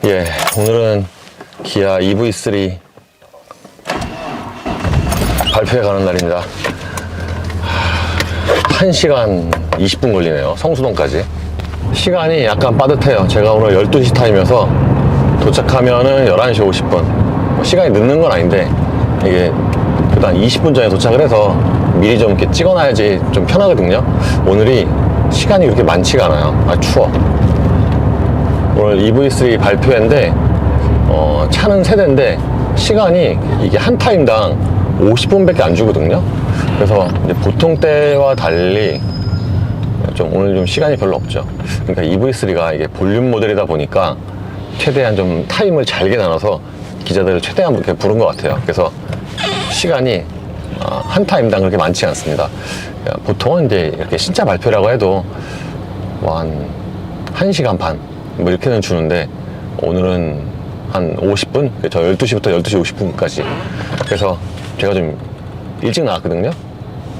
예, 오늘은 기아 EV3 발표회 가는 날입니다. 1시간 20분 걸리네요. 성수동까지. 시간이 약간 빠듯해요. 제가 오늘 12시 타임이어서 도착하면은 11시 50분. 뭐 시간이 늦는 건 아닌데, 이게 일단 20분 전에 도착을 해서 미리 좀 이렇게 찍어놔야지 좀 편하거든요. 오늘이 시간이 그렇게 많지가 않아요. 아, 추워. 오늘 EV3 발표회인데, 차는 3대인데, 시간이 이게 한 타임당 50분밖에 안 주거든요. 그래서 이제 보통 때와 달리 좀 오늘 좀 시간이 별로 없죠. 그러니까 EV3가 이게 볼륨 모델이다 보니까 최대한 좀 타임을 잘게 나눠서 기자들을 최대한 이렇게 부른 것 같아요. 그래서 시간이 한 타임당 그렇게 많지 않습니다. 보통은 이제 이렇게 신차 발표라고 해도 뭐 한 1시간 반 뭐 이렇게는 주는데, 오늘은 한 50분? 저 12시부터 12시 50분까지. 그래서 제가 좀 일찍 나왔거든요.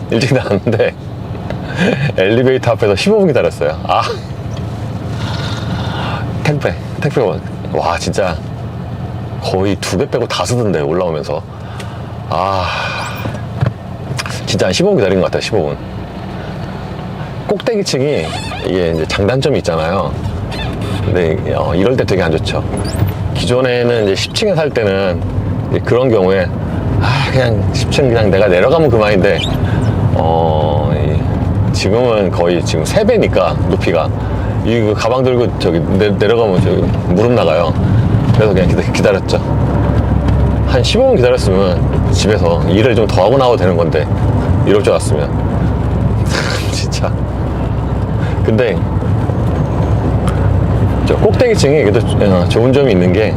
일찍 나왔는데 엘리베이터 앞에서 15분 기다렸어요. 택배 와, 진짜 거의 2배 빼고 다 쓰던데, 올라오면서. 진짜 한 15분 기다린 것 같아요. 15분. 꼭대기층이 이게 이제 장단점이 있잖아요. 근데 이럴 때 되게 안 좋죠. 기존에는 이제 10층에 살 때는 그런 경우에 그냥 10층 그냥 내가 내려가면 그만인데, 지금은 거의 지금 3배니까 높이가, 이 가방 들고 저기 내려가면 저기 무릎 나가요. 그래서 그냥 기다렸죠. 한 15분 기다렸으면 집에서 일을 좀 더 하고 나와도 되는 건데, 이럴 줄 알았으면. 진짜. 근데 저 꼭대기층이 그래도 좋은 점이 있는 게,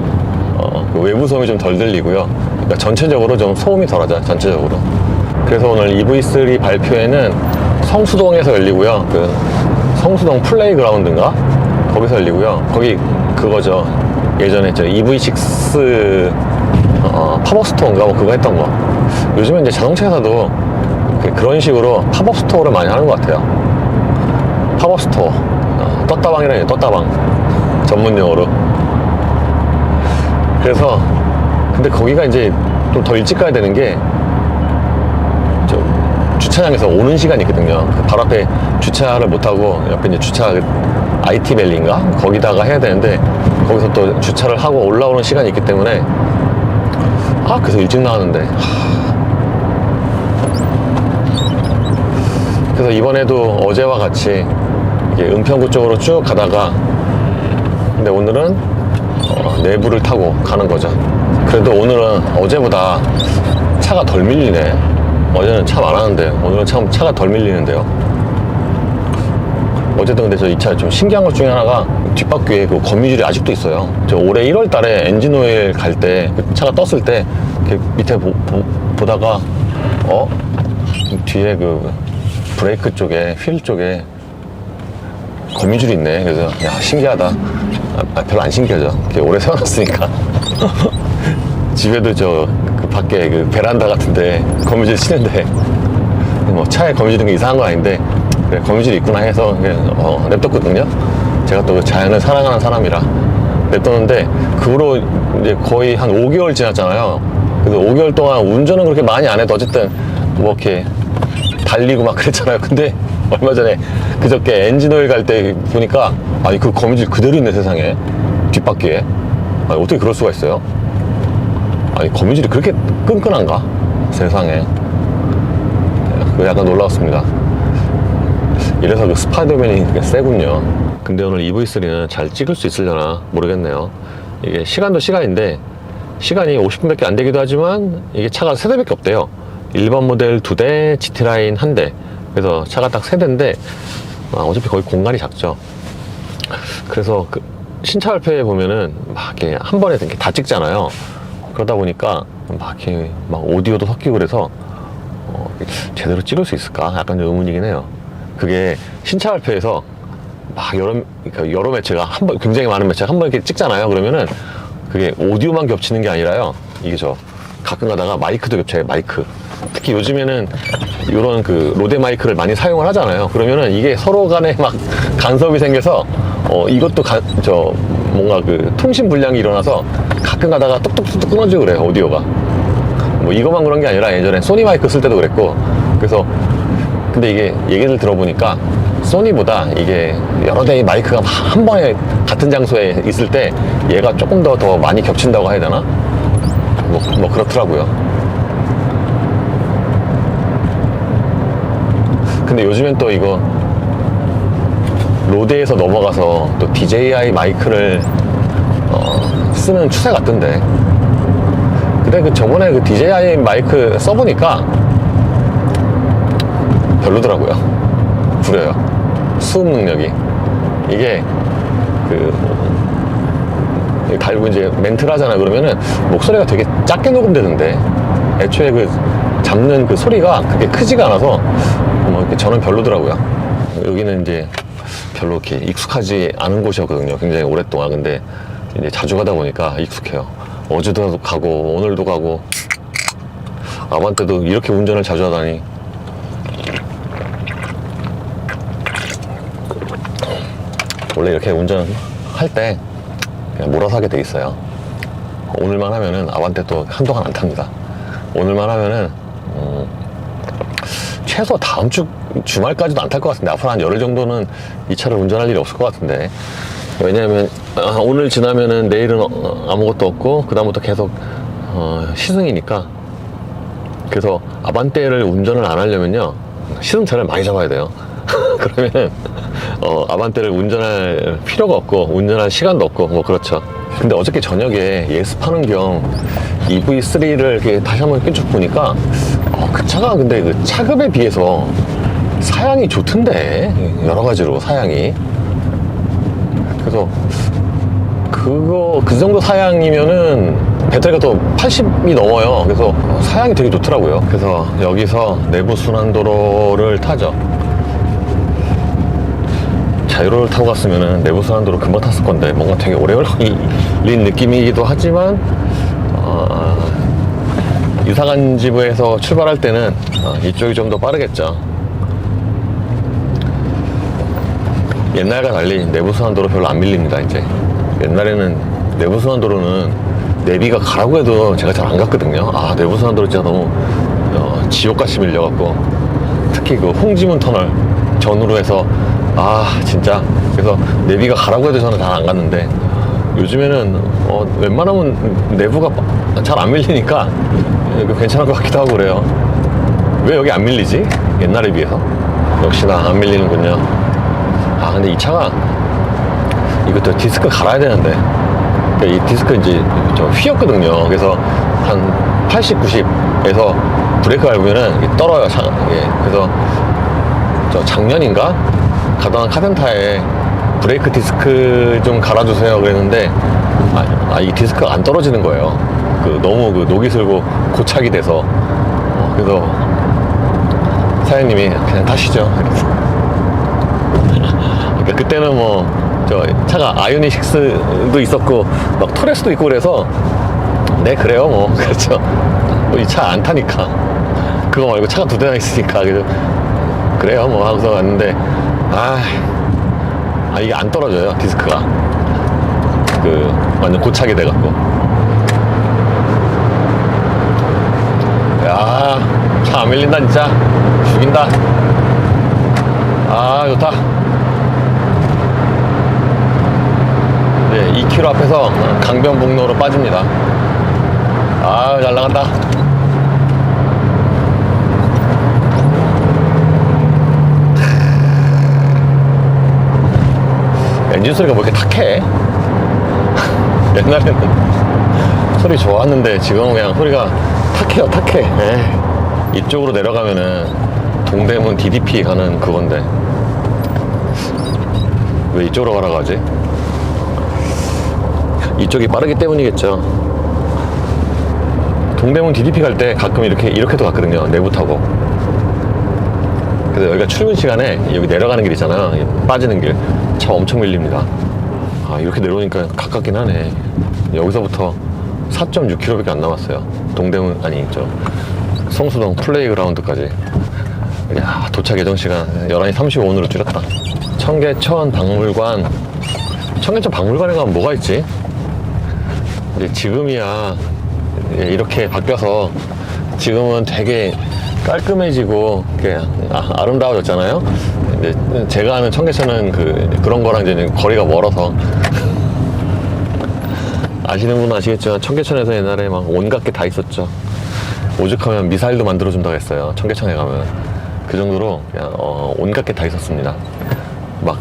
그 외부 소음이 좀 덜 들리고요. 그러니까 전체적으로 좀 소음이 덜하죠. 전체적으로. 그래서 오늘 EV3 발표회는 성수동에서 열리고요. 그 성수동 플레이그라운드인가? 거기서 열리고요. 거기 그거죠. 예전에 저 EV6 팝업 스토어인가 뭐 그거 했던 거. 요즘에 이제 자동차 회사도 그런 식으로 팝업 스토어를 많이 하는 것 같아요. 팝업 스토어. 떴다방이라는 떴다방. 전문 용어로. 그래서 근데 거기가 이제 좀 더 일찍 가야 되는 게, 주차장에서 오는 시간이 있거든요. 그 바로 앞에 주차를 못하고 옆에 이제 주차 IT밸리인가? 거기다가 해야 되는데, 거기서 또 주차를 하고 올라오는 시간이 있기 때문에, 그래서 일찍 나왔는데. 그래서 이번에도 어제와 같이 이게 은평구 쪽으로 쭉 가다가, 근데 오늘은 내부를 타고 가는 거죠. 그래도 오늘은 어제보다 차가 덜 밀리네. 어제는 차 많았는데 오늘은 참 차가 덜 밀리는데요. 어제도 근데 저 이 차 좀 신기한 것 중에 하나가 뒷바퀴에 그 거미줄이 아직도 있어요. 저 올해 1월 달에 엔진 오일 갈 때 그 차가 떴을 때 이렇게 밑에 보다가 뒤에 그 브레이크 쪽에 휠 쪽에 거미줄이 있네. 그래서 야, 신기하다. 별로 안 신기하죠. 이렇게 오래 세워놨으니까. 집에도 그 밖에 그 베란다 같은데 거미줄 치는데, 뭐 차에 거미줄 있는 게 이상한 건 아닌데, 그래, 거미줄이 있구나 해서 그냥 냅뒀거든요. 제가 또 자연을 사랑하는 사람이라 냅뒀는데, 그 후로 이제 거의 한 5개월 지났잖아요. 그래서 5개월 동안 운전은 그렇게 많이 안 해도 어쨌든 뭐 이렇게 달리고 막 그랬잖아요. 근데 얼마 전에 그저께 엔진오일 갈 때 보니까 그 거미줄 그대로 있네, 세상에. 뒷바퀴에. 어떻게 그럴 수가 있어요? 거미줄이 그렇게 끈끈한가? 세상에. 그거 약간 놀라웠습니다. 이래서 그 스파이더맨이 되게 세군요. 근데 오늘 EV3는 잘 찍을 수 있으려나 모르겠네요. 이게 시간도 시간인데, 시간이 50분밖에 안 되기도 하지만, 이게 차가 3대밖에 없대요. 일반 모델 2대, GT라인 1대. 그래서 차가 딱 3대인데, 어차피 거의 공간이 작죠. 그래서 그 신차 발표회 보면은 막 이렇게 한 번에 이렇게 다 찍잖아요. 그러다 보니까 막 이렇게 막 오디오도 섞이고 그래서 제대로 찍을 수 있을까? 약간 좀 의문이긴 해요. 그게 신차 발표에서 막 여러 매체가 굉장히 많은 매체가 한 번 이렇게 찍잖아요. 그러면은 그게 오디오만 겹치는 게 아니라요. 이게 가끔 가다가 마이크도 겹쳐요. 마이크. 특히 요즘에는 이런 그 로데 마이크를 많이 사용을 하잖아요. 그러면은 이게 서로 간에 막 간섭이 생겨서 이것도 뭔가 그 통신 불량이 일어나서 가끔 가다가 뚝뚝뚝뚝 끊어지고 그래요, 오디오가. 뭐 이거만 그런 게 아니라 예전에 소니 마이크 쓸 때도 그랬고. 그래서 근데 이게 얘기를 들어보니까 소니보다 이게 여러 대의 마이크가 한 번에 같은 장소에 있을 때 얘가 조금 더 많이 겹친다고 해야 되나? 뭐 그렇더라고요. 근데 요즘엔 또 이거 로데에서 넘어가서 또 DJI 마이크를 쓰는 추세 같던데. 근데 그 저번에 그 DJI 마이크 써보니까 별로더라고요. 구려요. 수음 능력이. 이게 달고 이제 멘트를 하잖아. 그러면은 목소리가 되게 작게 녹음되는데 애초에 그 잡는 그 소리가 그렇게 크지가 않아서 저는 별로더라고요. 여기는 이제 별로 이렇게 익숙하지 않은 곳이었거든요. 굉장히 오랫동안. 근데 이제 자주 가다 보니까 익숙해요. 어제도 가고 오늘도 가고. 아반떼도 이렇게 운전을 자주 하다니. 원래 이렇게 운전할 때 그냥 몰아서 하게 돼 있어요. 오늘만 하면은 아반떼 또 한동안 안 탑니다. 오늘만 하면은 최소 다음 주 주말까지도 안 탈 것 같은데, 앞으로 한 열흘 정도는 이 차를 운전할 일이 없을 것 같은데. 왜냐하면 오늘 지나면은 내일은 아무것도 없고 그 다음부터 계속 시승이니까. 그래서 아반떼를 운전을 안 하려면요, 시승차를 많이 잡아야 돼요. 그러면은 아반떼를 운전할 필요가 없고 운전할 시간도 없고 뭐 그렇죠. 근데 어저께 저녁에 예습하는 겸 EV3를 이렇게 다시 한번 쭉 보니까 그 차가 근데 그 차급에 비해서 사양이 좋던데, 여러 가지로 사양이. 그래서 그 정도 사양이면은 배터리가 또 80이 넘어요. 그래서 사양이 되게 좋더라고요. 그래서 여기서 내부 순환도로를 타죠. 자유로를 타고 갔으면은 내부 순환도로 금방 탔을 건데 뭔가 되게 오래 걸린 느낌이기도 하지만 이사간지부에서 출발할 때는 이쪽이 좀 더 빠르겠죠. 옛날과 달리 내부 순환도로 별로 안 밀립니다. 이제 옛날에는 내부 순환도로는 내비가 가라고 해도 제가 잘 안 갔거든요. 내부 순환도로 진짜 너무 지옥같이 밀려갖고, 특히 그 홍지문 터널 전후로 해서 진짜. 그래서 내비가 가라고 해도 저는 잘 안 갔는데, 요즘에는 웬만하면 내부가 잘 안 밀리니까 괜찮을 것 같기도 하고 그래요. 왜 여기 안 밀리지? 옛날에 비해서. 역시나 안 밀리는군요. 근데 이 차가 이것도 디스크 갈아야 되는데, 그러니까 이 디스크 이제 좀 휘었거든요. 그래서 한 80, 90에서 브레이크 밟으면은 떨어요. 그래서 저 작년인가 가던 카센터에 브레이크 디스크 좀 갈아주세요 그랬는데 이 디스크가 안 떨어지는 거예요. 너무 녹이 슬고 고착이 돼서. 그래서 사장님이 그냥 타시죠. 그러니까 그때는 저 차가 아이오닉 6도 있었고 막 토레스도 있고 그래서 네 그래요 그렇죠. 이 차 안 타니까. 그거 말고 차가 2대나 있으니까 그래요 하고서 왔는데 이게 안 떨어져요. 디스크가 완전 고착이 돼갖고. 야, 차 안 밀린다 진짜. 죽인다. 좋다. 네, 2km 앞에서 강변북로로 빠집니다. 잘 나간다. 엔진 소리가 뭐 이렇게 탁해? 옛날에는 소리 좋았는데 지금은 그냥 소리가 탁해요, 탁해. 이쪽으로 내려가면은 동대문 DDP 가는 그건데 왜 이쪽으로 가라고 하지? 이쪽이 빠르기 때문이겠죠. 동대문 DDP 갈 때 가끔 이렇게도 갔거든요. 내부 타고. 그래서 여기가 출근 시간에 여기 내려가는 길 있잖아요. 빠지는 길. 차 엄청 밀립니다. 이렇게 내려오니까 가깝긴 하네. 여기서부터 4.6km밖에 안 남았어요. 동대문, 성수동 플레이그라운드까지. 도착 예정 시간 11시 35분으로 줄였다. 청계천 박물관 청계천 박물관에 가면 뭐가 있지? 이제 지금이야 이렇게 바뀌어서 지금은 되게 깔끔해지고 이렇게 아름다워졌잖아요. 근데 제가 아는 청계천은 그런 거랑 이제 거리가 멀어서 아시는 분은 아시겠지만 청계천에서 옛날에 막 온갖 게 다 있었죠. 오죽하면 미사일도 만들어준다고 했어요. 청계천에 가면 그 정도로 그냥 온갖 게 다 있었습니다. 막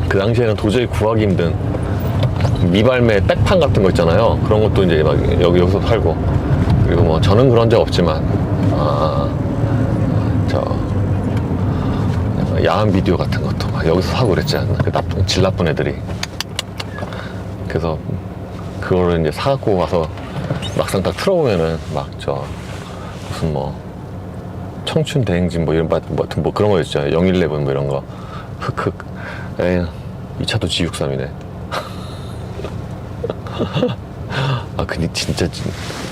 그 당시에는 도저히 구하기 힘든 미발매 백판 같은 거 있잖아요. 그런 것도 이제 막 여기서 팔고, 그리고 뭐 저는 그런 적 없지만 야한 비디오 같은 것도 막 여기서 사고 그랬지 않나, 그 질 나쁜 애들이. 그래서 그거를 이제 사고 와서 막상 딱 틀어보면은 막 무슨 뭐 청춘 대행진 뭐 이런 뭐 그런 거 있죠. 011 뭐 이런 거. 흑흑. 에휴, 이 차도 G63이네. 근데 진짜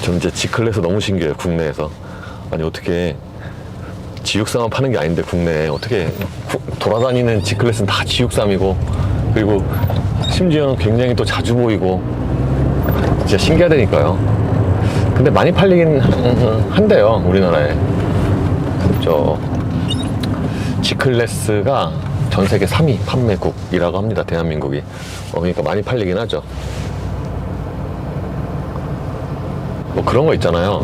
저는 진짜 G클래스 너무 신기해요. 국내에서. 아니 어떻게 G63만 파는 게 아닌데 국내에 어떻게 돌아다니는 G클래스는 다 G63이고, 그리고 심지어는 굉장히 또 자주 보이고 진짜 신기하다니까요. 근데 많이 팔리긴 한데요, 우리나라에. G클래스가 전 세계 3위 판매국이라고 합니다, 대한민국이. 그러니까 많이 팔리긴 하죠. 뭐 그런 거 있잖아요.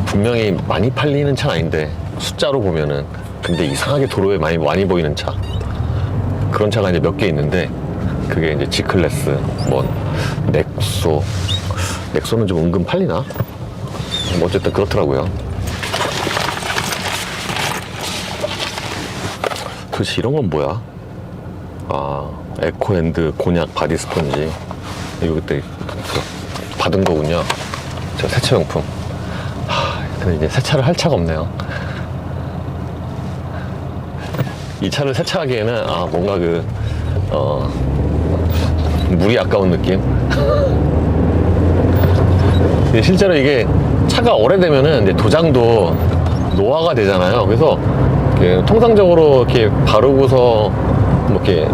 분명히 많이 팔리는 차는 아닌데 숫자로 보면은 근데 이상하게 도로에 많이 보이는 차, 그런 차가 이제 몇 개 있는데 그게 이제 G클래스, 뭐 넥소는 좀 은근 팔리나? 뭐 어쨌든 그렇더라고요. 도대체 이런 건 뭐야? 에코핸드 곤약 바디 스펀지. 이거 그때 받은 거군요. 저 세차용품. 근데 이제 세차를 할 차가 없네요. 이 차를 세차하기에는 뭔가 물이 아까운 느낌. 실제로 이게 차가 오래되면은 이제 도장도 노화가 되잖아요. 그래서 통상적으로 이렇게 바르고서 뭐 이렇게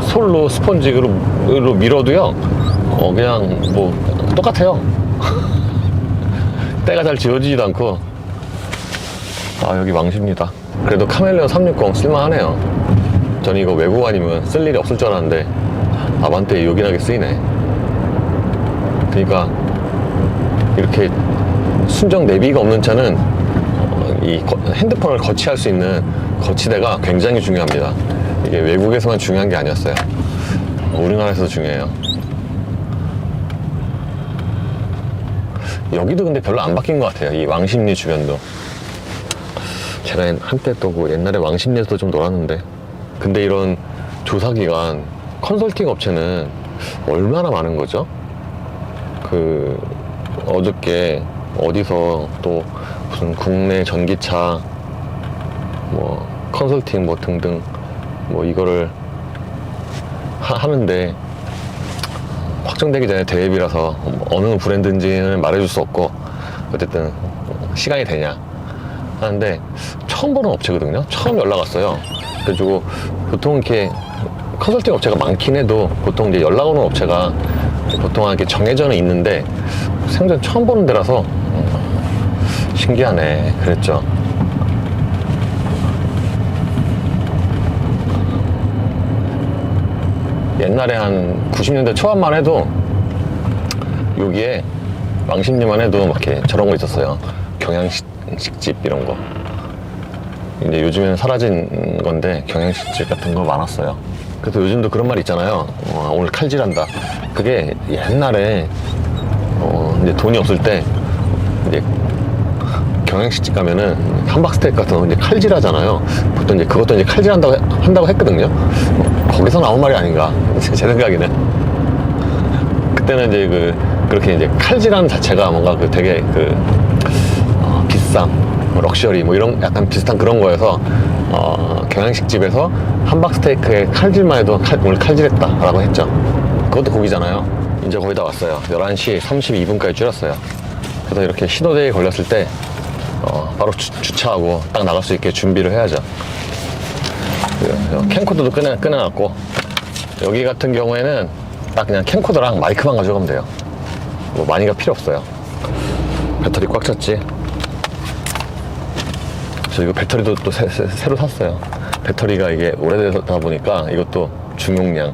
솔로 스펀지로 밀어도요, 그냥 뭐 똑같아요. 때가 잘 지워지지도 않고. 여기 왕십니다. 그래도 카멜레온 360 쓸만하네요. 저는 이거 외국 아니면 쓸 일이 없을 줄 알았는데 아반떼에 요긴하게 쓰이네. 그러니까 이렇게 순정 내비가 없는 차는 이 핸드폰을 거치할 수 있는 거치대가 굉장히 중요합니다. 이게 외국에서만 중요한 게 아니었어요. 우리나라에서도 중요해요. 여기도 근데 별로 안 바뀐 것 같아요. 이 왕십리 주변도. 제가 한때 또 옛날에 왕십리에서도 좀 놀았는데, 근데 이런 조사기관 컨설팅 업체는 얼마나 많은 거죠? 어저께 어디서 또 무슨 국내 전기차 뭐 컨설팅 뭐 등등 뭐 이거를 하는데, 확정되기 전에 대회비라서 어느 브랜드인지는 말해줄 수 없고 어쨌든 시간이 되냐 하는데, 처음 보는 업체거든요. 처음 연락 왔어요. 그래가지고 보통 이렇게 컨설팅 업체가 많긴 해도 보통 이제 연락 오는 업체가 보통 이렇게 정해져는 있는데 생전 처음 보는 데라서 신기하네 그랬죠. 옛날에 한 90년대 초반만 해도 여기에 왕십리만 해도 막 이렇게 저런 거 있었어요. 경양식집 이런 거. 이제 요즘에는 사라진 건데 경양식집 같은 거 많았어요. 그래서 요즘도 그런 말 있잖아요. 오늘 칼질한다. 그게 옛날에 이제 돈이 없을 때 이제 경양식집 가면은 함박스테이크 같은 거 이제 칼질하잖아요. 보통 이제 그것도 이제 칼질한다고 했거든요. 거기서 나온 말이 아닌가 제 생각에는. 그때는 이제 그렇게 이제 칼질하는 자체가 뭔가 되게 비쌈, 럭셔리 뭐 이런 약간 비슷한 그런 거여서 경양식집에서 함박스테이크에 칼질만 해도 오늘 칼질했다라고 했죠. 그것도 고기잖아요. 이제 거의 다 왔어요. 11시 32분까지 줄였어요. 그래서 이렇게 신호대에 걸렸을 때 바로 주차하고 딱 나갈 수 있게 준비를 해야죠. 캠코더도 꺼내놨고 여기 같은 경우에는 딱 그냥 캠코더랑 마이크만 가져가면 돼요. 뭐 많이가 필요 없어요. 배터리 꽉 찼지. 저 이거 배터리도 또 새로 샀어요. 배터리가 이게 오래되다 보니까 이것도 중용량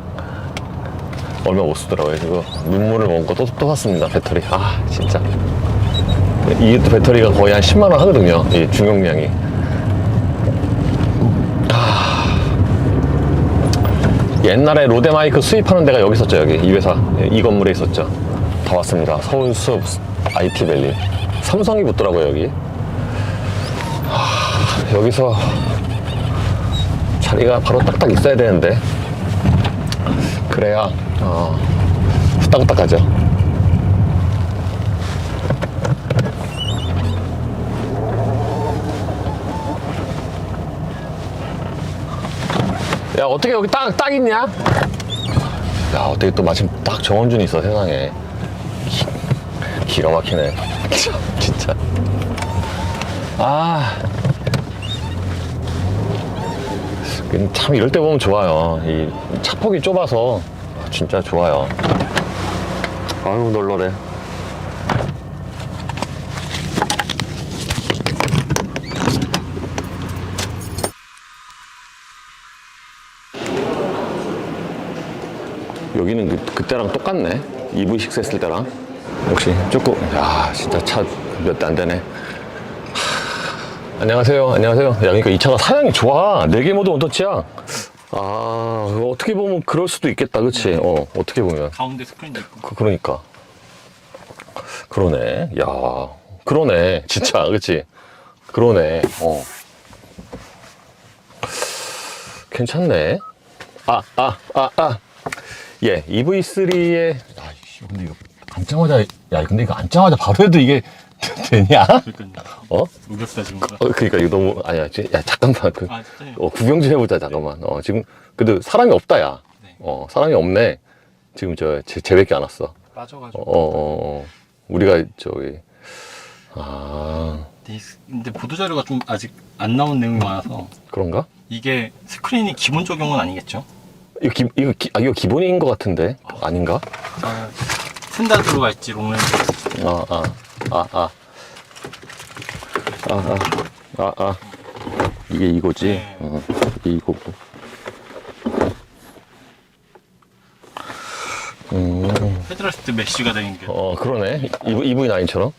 얼마 못 쓰더라고요. 이거 눈물을 먹고 또 샀습니다. 배터리. 아 진짜 이게 또 배터리가 거의 한 10만 원 하거든요. 이 중용량이. 옛날에 로데마이크 수입하는 데가 여기 있었죠. 여기 이 회사 이 건물에 있었죠. 다 왔습니다. 서울숲 IT밸리. 삼성이 붙더라고요 여기. 여기서 자리가 바로 딱딱 있어야 되는데 그래야 후딱후딱하죠. 야 어떻게 여기 딱 있냐? 야 어떻게 또 마침 딱 정원준이 있어 세상에. 기가 막히네. 진짜. 참 이럴 때 보면 좋아요. 이 차폭이 좁아서 진짜 좋아요. 아유 널널해. 여기는 그때랑 똑같네. EV6 했을 때랑. 역시 조금 야 진짜 차 몇 대 안 되네. 안녕하세요. 안녕하세요. 야, 그러니까 이 차가 사양이 좋아. 4개 모드 원터치야. 어떻게 보면 그럴 수도 있겠다. 그치? 어떻게 보면. 가운데 스크린도 있고. 그러니까. 그러네. 야, 그러네. 진짜. 그치? 그러네. 괜찮네. 예, EV3에. 근데 이거 앉자마자, 근데 이거 앉자마자 바로 해도 이게 되냐? 그러니까요. 우겹다 지금. 그러니까 이거 너무 야 잠깐만 진짜요? 구경 좀 해보자 잠깐만. 지금 그래도 사람이 없다 야. 네. 사람이 없네. 지금 쟤밖에 안 왔어. 빠져가지고. 우리가 저기 근데 보도 자료가 좀 아직 안 나온 내용이 많아서. 그런가? 이게 스크린이 기본 적용은 아니겠죠? 이거 기본인 것 같은데 아닌가? 스탠다드로 갈지 롱랜드. 이게 이거지. 네. 이게 이거고. 헤드레스트 메쉬가 되는 게. 그러네. EV9처럼.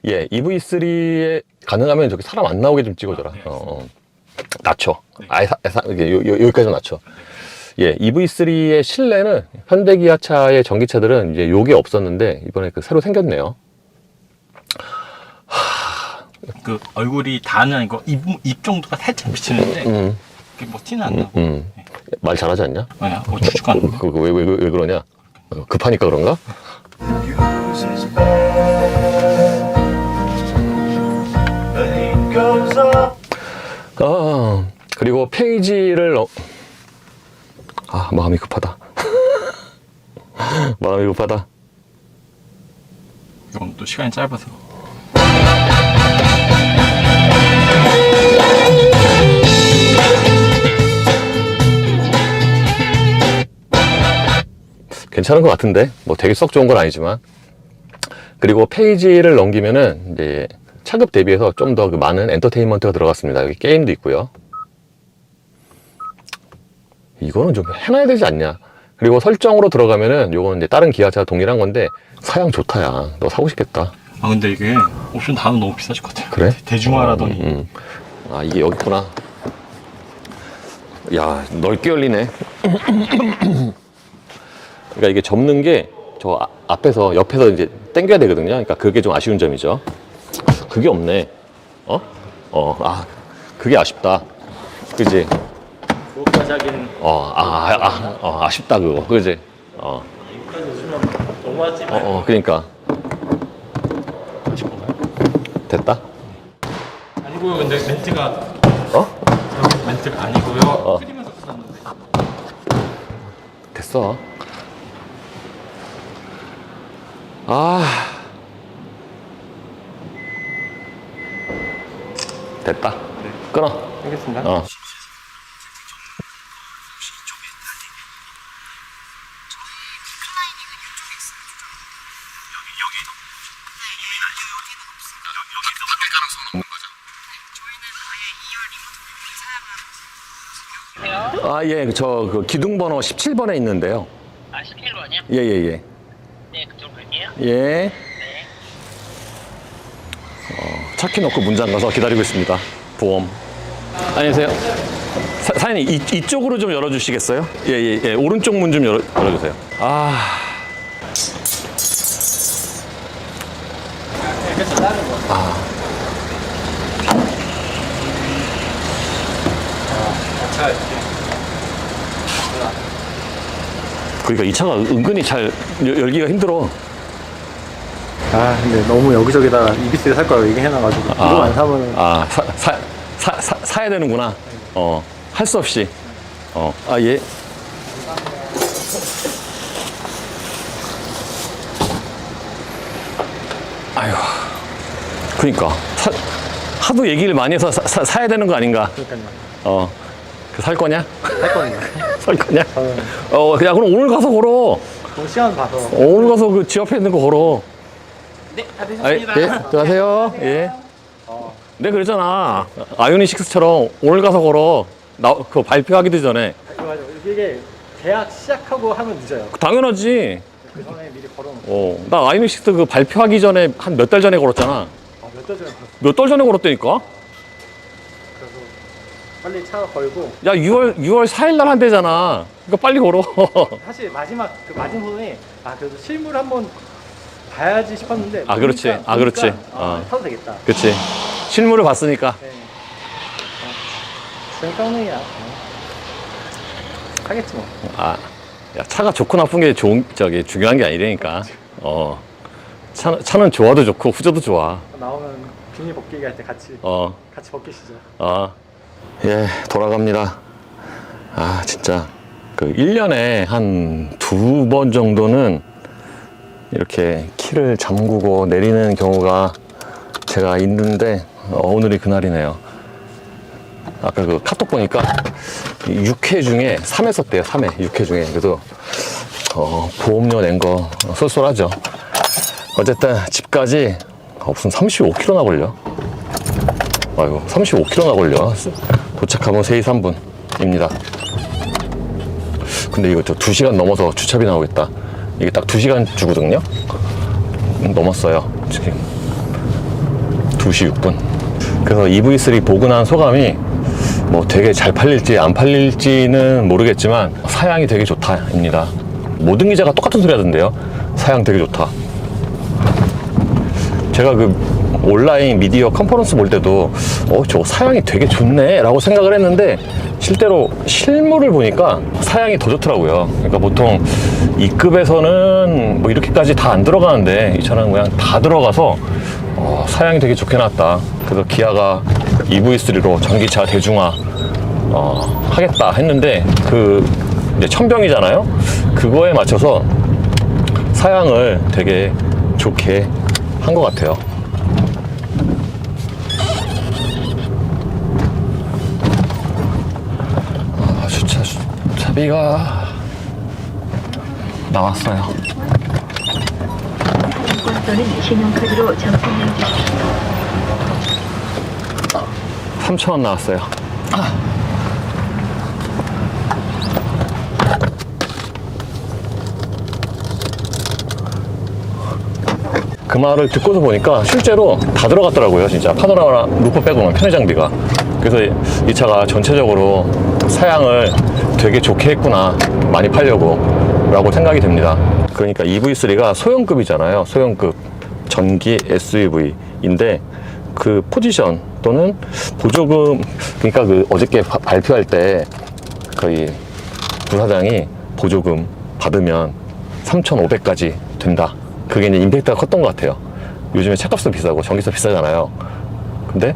예, EV3에 가능하면 저기 사람 안 나오게 좀 찍어줘라. 네, 낮춰. 네. 아예 여기까지 좀 낮춰. 예, EV3의 실내는 현대기아차의 전기차들은 이제 요게 없었는데 이번에 새로 생겼네요. 그 얼굴이 다는 아니고 입 정도가 살짝 비치는데 그게 뭐 티는 안 나고. 네. 말 잘하지 않냐? 아니야, 축축한. 왜 그러냐? 급하니까 그런가? 그리고 페이지를 마음이 급하다. 마음이 급하다. 이건 또 시간이 짧아서. 괜찮은 것 같은데 뭐 되게 썩 좋은 건 아니지만. 그리고 페이지를 넘기면은 이제 차급 대비해서 좀 더 많은 엔터테인먼트가 들어갔습니다. 여기 게임도 있고요. 이거는 좀 해놔야 되지 않냐. 그리고 설정으로 들어가면은 요거는 이제 다른 기아차 동일한 건데 사양 좋다 야. 너 사고 싶겠다. 근데 이게 옵션 다는 너무 비싸질 것 같아요. 그래? 대중화라더니. 이게 여기 있구나. 야, 넓게 열리네. 그러니까 이게 접는 게 저 앞에서 옆에서 이제 당겨야 되거든요. 그러니까 그게 좀 아쉬운 점이죠. 그게 없네. 그게 아쉽다. 그지? 그것까지 하긴. 아쉽다 그거. 그지? 여기까지 해주면 너무하지. 그러니까 아쉽구나. 됐다. 아니고요. 근데 멘트가. 멘트가 아니고요. 끓이면서 썼는데. 됐어. 됐다. 네. 끊어. 알겠습니다. 아, 예, 저 그 기둥번호 17번에 있는데요. 아, 11번이요? 예, 예, 예. 네, 그쪽으로 갈게요. 예. 네. 차키 놓고 문 잠가서 기다리고 있습니다. 보험. 안녕하세요. 사장님, 이쪽으로 좀 열어주시겠어요? 예, 예, 예. 오른쪽 문 좀 열어주세요. 아. 그러니까 이 차가 은근히 잘 열기가 힘들어. 아 근데 너무 여기저기다가 이비스를 살 거라고 얘기해놔가지고 이거 안 사면은 아, 사야 되는구나. 할 수 없이. 아, 예. 아유. 그러니까. 하도 얘기를 많이 해서 사야 되는 거 아닌가. 그러니까요. 살 거냐? 살 거니까 살 거냐? 저는 그냥 그럼 오늘 가서 걸어. 뭐 시간 봐서 오늘 가서 그 집 앞에 있는 거 걸어. 네, 다 아, 예, 되셨습니다. 들어가세요. 예. 네, 그랬잖아. 아이오닉6처럼 오늘 가서 걸어. 그거 발표하기도 전에. 맞아 이게 계약 시작하고 하면 늦어요. 당연하지. 그 전에 미리 걸어놓고 나 아이오닉6 그 발표하기 전에 한 몇 달 전에 걸었잖아. 몇 달 전에 걸었어. 몇 달 전에 걸었다니까? 그래서 빨리 차 걸고 야, 6월 4일 날 한대잖아. 그러니까 빨리 걸어. 사실 마지막 그 마지막에 그래도 실물 한번 봐야지 싶었는데 아, 그렇지. 보니까 그렇지. 타도 되겠다. 그치. 실물을 봤으니까. 네. 생깡능이야. 하겠지 뭐. 야, 차가 좋고 나쁜 게 중요한 게 아니라니까. 차는 좋아도 좋고 후져도 좋아. 나오면 비닐 벗기기 할 때 같이 벗기시죠. 예, 돌아갑니다. 진짜 그 1년에 한 2번 정도는 이렇게 키를 잠그고 내리는 경우가 제가 있는데 오늘이 그날이네요. 아까 그 카톡 보니까 6회 중에 3회 썼대요. 3회, 6회 중에. 그래도 보험료 낸 거 쏠쏠하죠. 어쨌든 집까지 무슨 35km나 걸려. 아이고, 35km나 걸려. 도착하면 3시 3분입니다. 근데 이거 저 2시간 넘어서 주차비 나오겠다. 이게 딱 2시간 주거든요. 넘었어요. 지금 2시 6분. 그래서 EV3 보고 난 소감이 뭐 되게 잘 팔릴지 안 팔릴지는 모르겠지만 사양이 되게 좋다입니다. 모든 기자가 똑같은 소리 하던데요. 사양 되게 좋다. 제가 그 온라인 미디어 컨퍼런스 볼 때도 저 사양이 되게 좋네 라고 생각을 했는데 실제로 실물을 보니까 사양이 더 좋더라고요. 그러니까 보통 2급에서는 뭐 이렇게까지 다 안 들어가는데 이 차는 그냥 다 들어가서 사양이 되게 좋게 나왔다. 그래서 기아가 EV3로 전기차 대중화 하겠다 했는데 그 이제 천병이잖아요. 그거에 맞춰서 사양을 되게 좋게 한 것 같아요. 주차비가 나왔어요. 현금 또는 신용카드로 접근해 주십시오. 3,000원 나왔어요. 그 말을 듣고서 보니까 실제로 다 들어갔더라고요. 진짜 파노라마 루프 빼고는 편의 장비가. 그래서 이 차가 전체적으로 사양을 되게 좋게 했구나, 많이 팔려고 라고 생각이 됩니다. 그러니까 EV3가 소형급이잖아요. 소형급 전기 SUV인데 그 포지션 또는 보조금, 그러니까 그 어저께 발표할 때 거의 부사장이 보조금 받으면 3,500까지 된다. 그게 이제 임팩트가 컸던 것 같아요. 요즘에 차값도 비싸고 전기세 비싸잖아요. 근데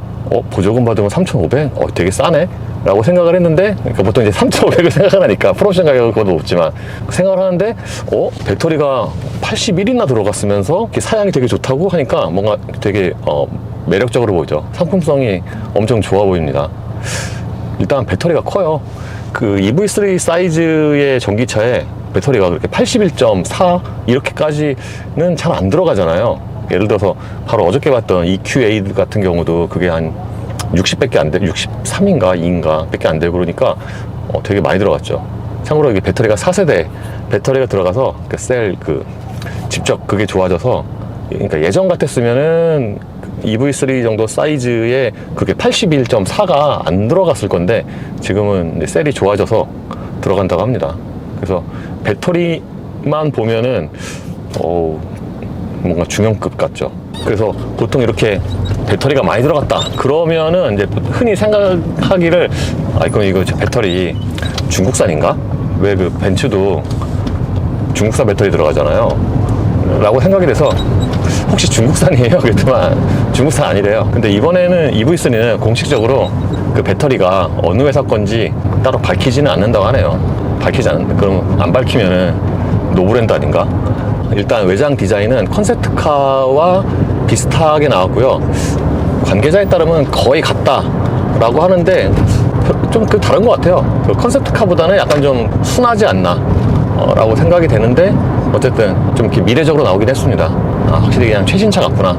보조금 받으면 3,500? 되게 싸네? 라고 생각을 했는데, 그러니까 보통 이제 3,500을 생각을 하니까 프로옵션 가격은 그것도 높지만 생각을 하는데 배터리가 81이나 들어갔으면서 사양이 되게 좋다고 하니까 뭔가 되게 매력적으로 보이죠. 상품성이 엄청 좋아 보입니다. 일단 배터리가 커요. 그 EV3 사이즈의 전기차에 배터리가 그렇게 81.4 이렇게까지는 잘 안 들어가잖아요. 예를 들어서 바로 어저께 봤던 EQA 같은 경우도 그게 한 60밖에 안 돼, 63인가 2인가 밖에 안 되고 그러니까 되게 많이 들어갔죠. 참고로 이게 배터리가 4세대 배터리가 들어가서 직접 그게 좋아져서, 그러니까 예전 같았으면은 EV3 정도 사이즈에 그게 81.4가 안 들어갔을 건데 지금은 이제 셀이 좋아져서 들어간다고 합니다. 그래서 배터리만 보면은 뭔가 중형급 같죠. 그래서 보통 이렇게 배터리가 많이 들어갔다 그러면은 이제 흔히 생각하기를 그럼 이거 배터리 중국산인가? 왜 그 벤츠도 중국산 배터리 들어가잖아요 라고 생각이 돼서 혹시 중국산이에요? 그랬더만 중국산 아니래요. 근데 이번에는 EV3는 공식적으로 그 배터리가 어느 회사 건지 따로 밝히지는 않는다고 하네요. 밝히지 않는데, 그럼 안 밝히면은 노브랜드 아닌가? 일단 외장 디자인은 컨셉트카와 비슷하게 나왔고요. 관계자에 따르면 거의 같다라고 하는데 좀 다른 것 같아요. 그 컨셉트카보다는 약간 좀 순하지 않나 라고 생각이 되는데, 어쨌든 좀 이렇게 미래적으로 나오긴 했습니다. 확실히 그냥 최신차 같구나.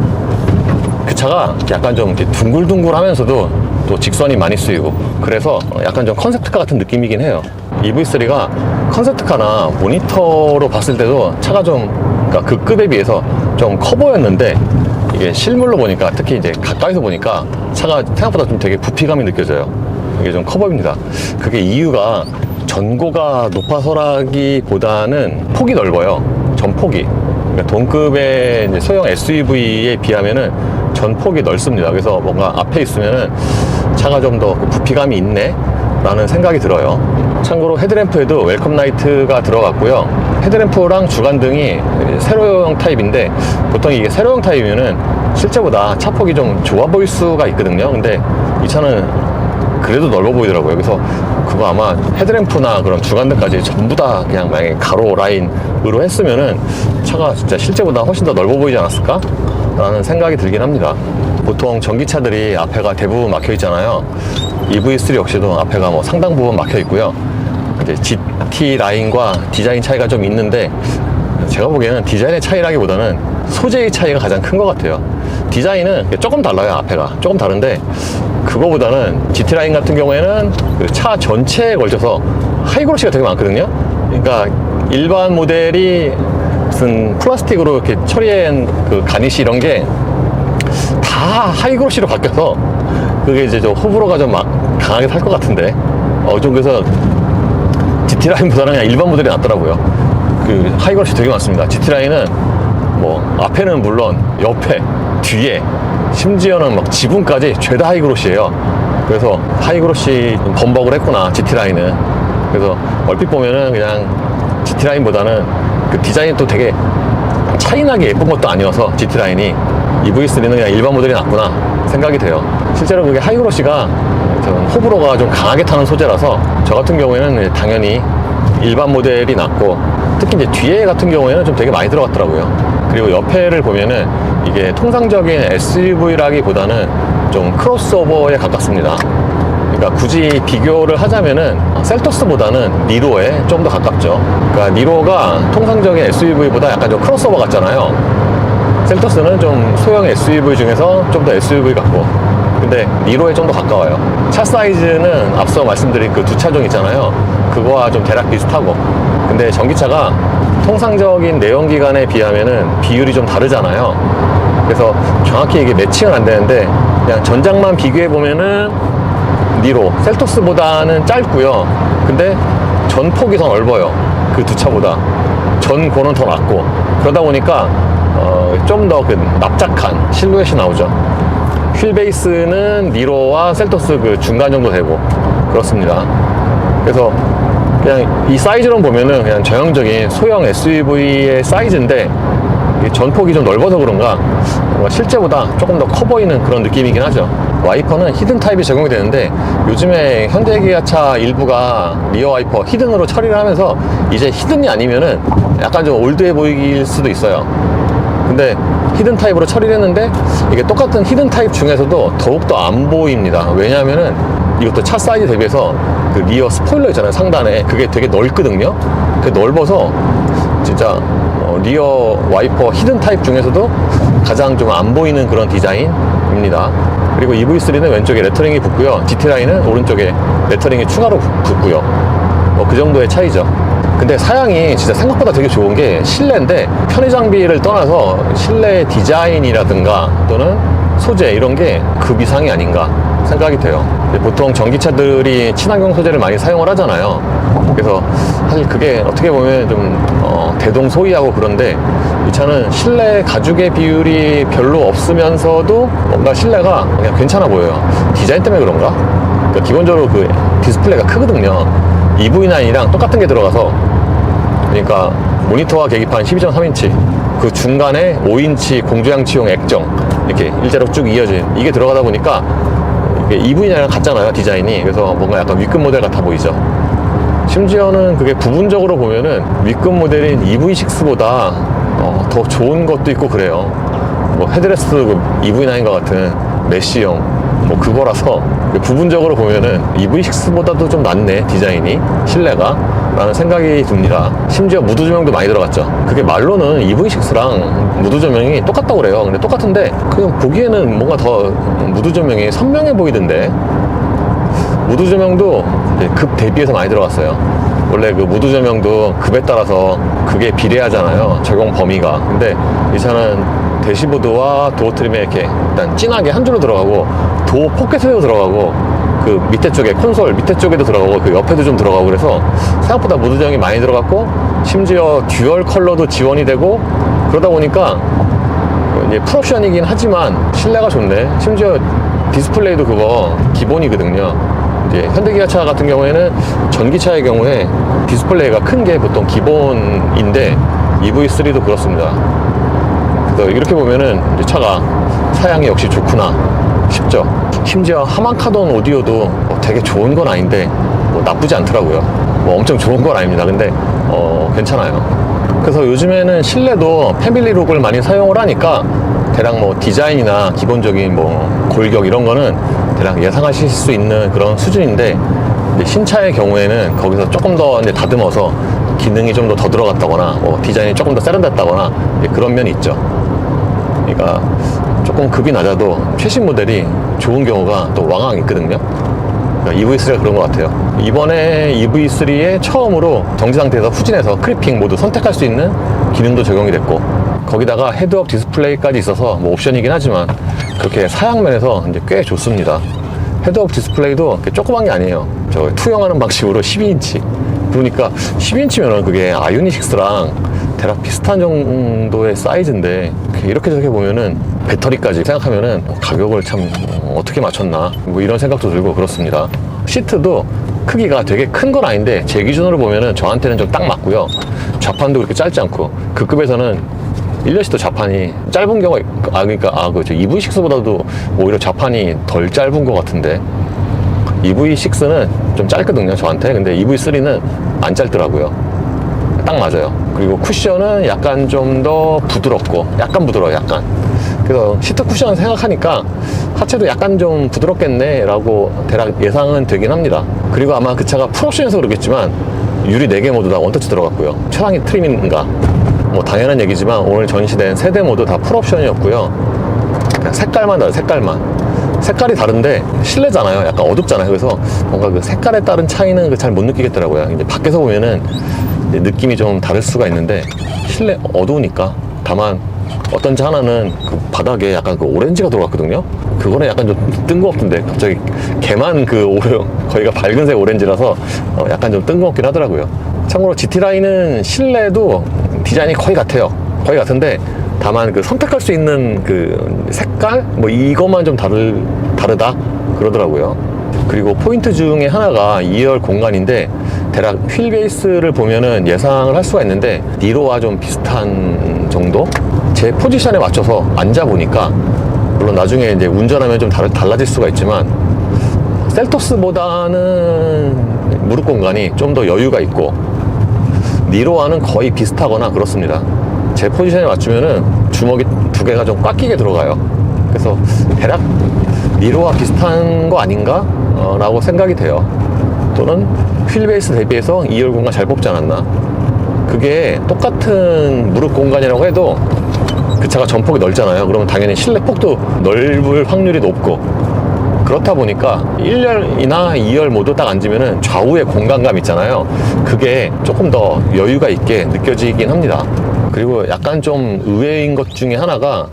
그 차가 약간 좀 이렇게 둥글둥글 하면서도 또 직선이 많이 쓰이고, 그래서 약간 좀 컨셉트카 같은 느낌이긴 해요. EV3가 컨셉트카나 모니터로 봤을 때도 차가 좀, 그러니까 그 급에 비해서 좀 커 보였는데, 이게 실물로 보니까, 특히 이제 가까이서 보니까 차가 생각보다 좀 되게 부피감이 느껴져요. 이게 좀 커 보입니다. 그게 이유가 전고가 높아서라기보다는 폭이 넓어요. 전폭이. 그러니까 동급의 이제 소형 SUV에 비하면은 전폭이 넓습니다. 그래서 뭔가 앞에 있으면은 차가 좀 더 부피감이 있네 라는 생각이 들어요. 참고로 헤드램프에도 웰컴 라이트가 들어갔고요. 헤드램프랑 주간등이 세로형 타입인데, 보통 이게 세로형 타입이면은 실제보다 차폭이 좀 좋아 보일 수가 있거든요. 근데 이 차는 그래도 넓어 보이더라고요. 그래서 그거 아마 헤드램프나 그런 주간등까지 전부 다 그냥 만약에 가로 라인으로 했으면은 차가 진짜 실제보다 훨씬 더 넓어 보이지 않았을까? 라는 생각이 들긴 합니다. 보통 전기차들이 앞에가 대부분 막혀 있잖아요. EV3 역시도 앞에가 뭐 상당 부분 막혀 있고요. 이제 GT 라인과 디자인 차이가 좀 있는데, 제가 보기에는 디자인의 차이라기보다는 소재의 차이가 가장 큰 것 같아요. 디자인은 조금 달라요. 앞에가 조금 다른데, 그거보다는 GT 라인 같은 경우에는 그 차 전체에 걸쳐서 하이그로시가 되게 많거든요. 그러니까 일반 모델이 무슨 플라스틱으로 이렇게 처리한 그 가니쉬 이런 게 다 하이그로시로 바뀌어서, 그게 이제 좀 호불호가 좀 강하게 살 것 같은데, 좀 그래서 GT 라인보다는 그냥 일반 모델이 낫더라고요. 그 하이그로시 되게 많습니다. GT 라인은 뭐 앞에는 물론 옆에, 뒤에, 심지어는 막 지붕까지 죄다 하이그로시예요. 그래서 하이그로시 범벅을 했구나, GT 라인은. 그래서 얼핏 보면은 그냥 GT 라인보다는 그 디자인이 또 되게 차이나게 예쁜 것도 아니어서 GT 라인이, EV3는 그냥 일반 모델이 낫구나 생각이 돼요. 실제로 그게 하이그로시가 호불호가 좀 강하게 타는 소재라서 저 같은 경우에는 당연히 일반 모델이 낫고, 특히 이제 뒤에 같은 경우에는 좀 되게 많이 들어갔더라고요. 그리고 옆에를 보면은 이게 통상적인 SUV라기보다는 좀 크로스오버에 가깝습니다. 그러니까 굳이 비교를 하자면은 셀토스보다는 니로에 좀 더 가깝죠. 그러니까 니로가 통상적인 SUV보다 약간 좀 크로스오버 같잖아요. 셀토스는 좀 소형 SUV 중에서 좀 더 SUV 같고, 근데 니로에 좀 더 가까워요. 차 사이즈는 앞서 말씀드린 그 두 차종 있잖아요. 그거와 좀 대략 비슷하고, 근데 전기차가 통상적인 내연기관에 비하면은 비율이 좀 다르잖아요. 그래서 정확히 이게 매칭은 안 되는데, 그냥 전장만 비교해 보면은 니로 셀토스보다는 짧고요. 근데 전폭이 더 넓어요. 그 두 차보다 전고는 더 낮고, 그러다 보니까 좀 더 그 납작한 실루엣이 나오죠. 휠 베이스는 니로와 셀토스 그 중간 정도 되고 그렇습니다. 그래서 그냥 이 사이즈로 보면은 그냥 전형적인 소형 SUV의 사이즈인데, 전폭이 좀 넓어서 그런가 실제보다 조금 더 커 보이는 그런 느낌이긴 하죠. 와이퍼는 히든 타입이 적용이 되는데, 요즘에 현대기아차 일부가 리어 와이퍼 히든으로 처리를 하면서 이제 히든이 아니면은 약간 좀 올드해 보일 수도 있어요. 근데 히든 타입으로 처리를 했는데, 이게 똑같은 히든 타입 중에서도 더욱더 안 보입니다. 왜냐하면은 이것도 차 사이즈 대비해서 그 리어 스포일러 있잖아요, 상단에. 그게 되게 넓거든요. 그게 넓어서 진짜 리어 와이퍼 히든 타입 중에서도 가장 좀 안 보이는 그런 디자인입니다. 그리고 EV3는 왼쪽에 레터링이 붙고요, GT라인은 오른쪽에 레터링이 추가로 붙고요. 그 정도의 차이죠. 근데 사양이 진짜 생각보다 되게 좋은 게 실내인데 편의 장비를 떠나서 실내 디자인이라든가 또는 소재 이런 게 급 이상이 아닌가 생각이 돼요. 보통 전기차들이 친환경 소재를 많이 사용을 하잖아요. 그래서 사실 그게 어떻게 보면 좀 대동소이하고 그런데 이 차는 실내 가죽의 비율이 별로 없으면서도 뭔가 실내가 그냥 괜찮아 보여요. 디자인 때문에 그런가? 그러니까 기본적으로 그 디스플레이가 크거든요. EV9이랑 똑같은 게 들어가서, 그러니까 모니터와 계기판 12.3인치, 그 중간에 5인치 공조양치용 액정 이렇게 일자로 쭉 이어진 이게 들어가다 보니까 이게 EV9이랑 같잖아요, 디자인이. 그래서 뭔가 약간 윗급 모델 같아 보이죠. 심지어는 그게 부분적으로 보면은 윗급 모델인 EV6보다 더 좋은 것도 있고 그래요. 뭐 헤드레스트 EV9과 같은 메쉬형 뭐 그거라서 부분적으로 보면은 EV6보다도 좀 낫네, 디자인이, 실내가, 라는 생각이 듭니다. 심지어 무드 조명도 많이 들어갔죠. 그게 말로는 EV6랑 무드 조명이 똑같다고 그래요. 근데 똑같은데 그냥 보기에는 뭔가 더 무드 조명이 선명해 보이던데, 무드 조명도 급 대비해서 많이 들어갔어요. 원래 그 무드 조명도 급에 따라서 그게 비례하잖아요, 적용 범위가. 근데 이 차는 대시보드와 도어 트림에 이렇게 일단 진하게 한 줄로 들어가고, 도어 포켓에도 들어가고, 그 밑에 쪽에 콘솔 밑에 쪽에도 들어가고, 그 옆에도 좀 들어가고, 그래서 생각보다 무드 조명이 많이 들어갔고, 심지어 듀얼 컬러도 지원이 되고, 그러다 보니까 이제 풀옵션이긴 하지만 실내가 좋네. 심지어 디스플레이도 그거 기본이거든요. 이제 현대기아차 같은 경우에는 전기차의 경우에 디스플레이가 큰 게 보통 기본인데 EV3도 그렇습니다. 그래서 이렇게 보면은 이제 차가 사양이 역시 좋구나 싶죠. 심지어 하만카돈 오디오도 되게 좋은 건 아닌데 뭐 나쁘지 않더라고요. 뭐 엄청 좋은 건 아닙니다. 근데 괜찮아요. 그래서 요즘에는 실내도 패밀리룩을 많이 사용을 하니까 대략 뭐 디자인이나 기본적인 뭐 골격 이런 거는 대략 예상하실 수 있는 그런 수준인데, 신차의 경우에는 거기서 조금 더 이제 다듬어서 기능이 좀 더 들어갔다거나 뭐 디자인이 조금 더 세련됐다거나 그런 면이 있죠. 그러니까 조금 급이 낮아도 최신 모델이 좋은 경우가 또 왕왕 있거든요. 그러니까 EV3가 그런 것 같아요. 이번에 EV3에 처음으로 정지 상태에서 후진해서 크리핑 모두 선택할 수 있는 기능도 적용이 됐고, 거기다가 헤드업 디스플레이까지 있어서 뭐 옵션이긴 하지만 그렇게 사양면에서 이제 꽤 좋습니다. 헤드업 디스플레이도 이렇게 조그만 게 아니에요. 저 투영하는 방식으로 12인치. 그러니까 12인치면은 그게 아이오닉6랑 대략 비슷한 정도의 사이즈인데, 이렇게 저렇게 보면은 배터리까지 생각하면은 가격을 참 어떻게 맞췄나 뭐 이런 생각도 들고 그렇습니다. 시트도 크기가 되게 큰 건 아닌데 제 기준으로 보면은 저한테는 좀 딱 맞고요. 좌판도 그렇게 짧지 않고, 그 급에서는 1년씩도 좌판이 짧은 경우가 그렇죠. EV6보다도 오히려 좌판이 덜 짧은 것 같은데, EV6는 좀 짧거든요, 저한테. 근데 EV3는 안 짧더라고요. 딱 맞아요. 그리고 쿠션은 약간 좀 더 부드럽고, 약간 부드러워요, 약간. 그래서 시트 쿠션 생각하니까 하체도 약간 좀 부드럽겠네 라고 대략 예상은 되긴 합니다. 그리고 아마 그 차가 풀옵션에서 그러겠지만 유리 4개 모두 다 원터치 들어갔고요. 차량이 트림인가 뭐 당연한 얘기지만 오늘 전시된 3대 모두 다 풀옵션이었고요. 그냥 색깔만 다르요, 색깔이 다른데 실내잖아요. 약간 어둡잖아요. 그래서 뭔가 그 색깔에 따른 차이는 잘 못 느끼겠더라고요. 이제 밖에서 보면은 이제 느낌이 좀 다를 수가 있는데, 실내 어두우니까. 다만 어떤 차 하나는 그 바닥에 약간 그 오렌지가 들어갔거든요. 그거는 약간 좀 뜬금없던데 갑자기 걔만 그 거기가 밝은색 오렌지라서 약간 좀 뜬금없긴 하더라고요. 참고로 GT라인은 실내도 디자인이 거의 같아요. 거의 같은데 다만 그 선택할 수 있는 그 색깔 뭐 이것만 좀 다르다 그러더라고요. 그리고 포인트 중에 하나가 2열 공간인데, 대략 휠 베이스를 보면은 예상을 할 수가 있는데 니로와 좀 비슷한 정도? 제 포지션에 맞춰서 앉아보니까, 물론 나중에 이제 운전하면 좀 달라질 수가 있지만 셀토스보다는 무릎 공간이 좀 더 여유가 있고, 니로와는 거의 비슷하거나 그렇습니다. 제 포지션에 맞추면은 주먹이 2개가 좀 꽉 끼게 들어가요. 그래서 대략 니로와 비슷한 거 아닌가? 라고 생각이 돼요. 또는 휠 베이스 대비해서 2열 공간 잘 뽑지 않았나. 그게 똑같은 무릎 공간이라고 해도 그 차가 전폭이 넓잖아요. 그러면 당연히 실내 폭도 넓을 확률이 높고, 그렇다 보니까 1열이나 2열 모두 딱 앉으면은 좌우의 공간감 있잖아요. 그게 조금 더 여유가 있게 느껴지긴 합니다. 그리고 약간 좀 의외인 것 중에 하나가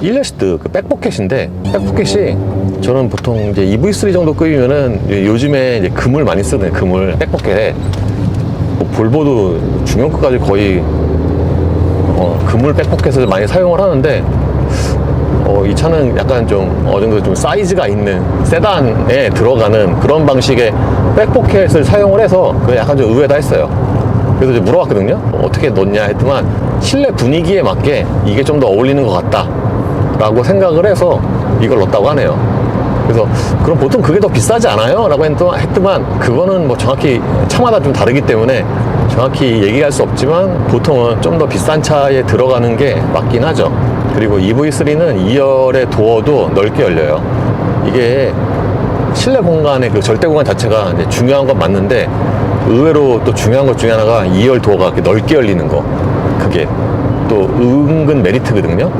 1열 시트 그 백포켓인데, 백포켓이 저는 보통 이제 EV3 정도 급이면은 요즘에 이제 금을 많이 쓰는 금을 백포켓에 뭐 볼보도 중형급까지 거의 금을 백포켓을 많이 사용을 하는데, 이 차는 약간 좀 어느 정도 좀 사이즈가 있는 세단에 들어가는 그런 방식의 백포켓을 사용을 해서 그 약간 좀 의외다 했어요. 그래서 이제 물어봤거든요. 어떻게 넣냐 했더만 실내 분위기에 맞게 이게 좀 더 어울리는 것 같다 라고 생각을 해서 이걸 넣었다고 하네요. 그래서 그럼 보통 그게 더 비싸지 않아요? 라고 했더만 그거는 뭐 정확히 차마다 좀 다르기 때문에 정확히 얘기할 수 없지만 보통은 좀 더 비싼 차에 들어가는 게 맞긴 하죠. 그리고 EV3는 2열의 도어도 넓게 열려요. 이게 실내 공간의 그 절대 공간 자체가 이제 중요한 건 맞는데, 의외로 또 중요한 것 중에 하나가 2열 도어가 이렇게 넓게 열리는 거. 그게 또 은근 메리트거든요.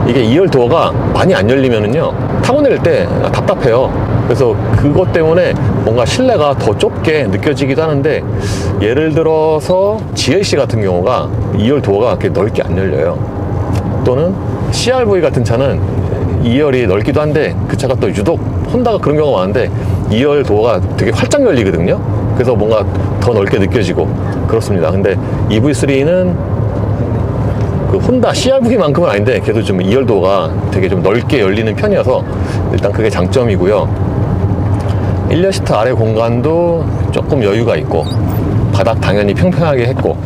이게 2열 도어가 많이 안 열리면은요, 타고 내릴 때 답답해요. 그래서 그것 때문에 뭔가 실내가 더 좁게 느껴지기도 하는데, 예를 들어서 GLC 같은 경우가 2열 도어가 이렇게 넓게 안 열려요. 또는 CR-V 같은 차는 2열이 넓기도 한데, 그 차가 또 유독 혼다가 그런 경우가 많은데 2열 도어가 되게 활짝 열리거든요. 그래서 뭔가 더 넓게 느껴지고 그렇습니다. 근데 EV3는 그 혼다 CR-V만큼은 아닌데 그래도 좀 2열 도어가 되게 좀 넓게 열리는 편이어서 일단 그게 장점이고요. 1열 시트 아래 공간도 조금 여유가 있고, 바닥 당연히 평평하게 했고,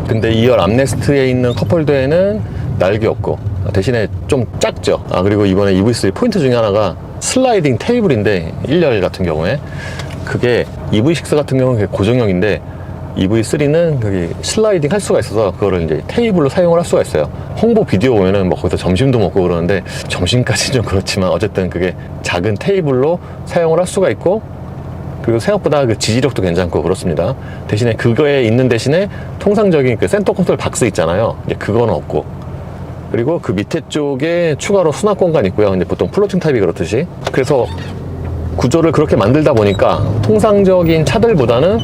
근데 2열 암레스트에 있는 컵홀더에는 날개 없고 대신에 좀 작죠. 그리고 이번에 EV3 포인트 중에 하나가 슬라이딩 테이블인데, 1열 같은 경우에 그게 EV6 같은 경우는 그게 고정형인데 EV3는 그게 슬라이딩 할 수가 있어서 그거를 이제 테이블로 사용을 할 수가 있어요. 홍보 비디오 보면은 뭐 거기서 점심도 먹고 그러는데, 점심까지는 좀 그렇지만 어쨌든 그게 작은 테이블로 사용을 할 수가 있고, 그리고 생각보다 그 지지력도 괜찮고 그렇습니다. 대신에 그거에 있는 대신에 통상적인 그 센터 콘솔 박스 있잖아요. 이제 그건 없고, 그리고 그 밑에 쪽에 추가로 수납 공간이 있고요. 근데 보통 플로팅 타입이 그렇듯이. 그래서 구조를 그렇게 만들다 보니까 통상적인 차들보다는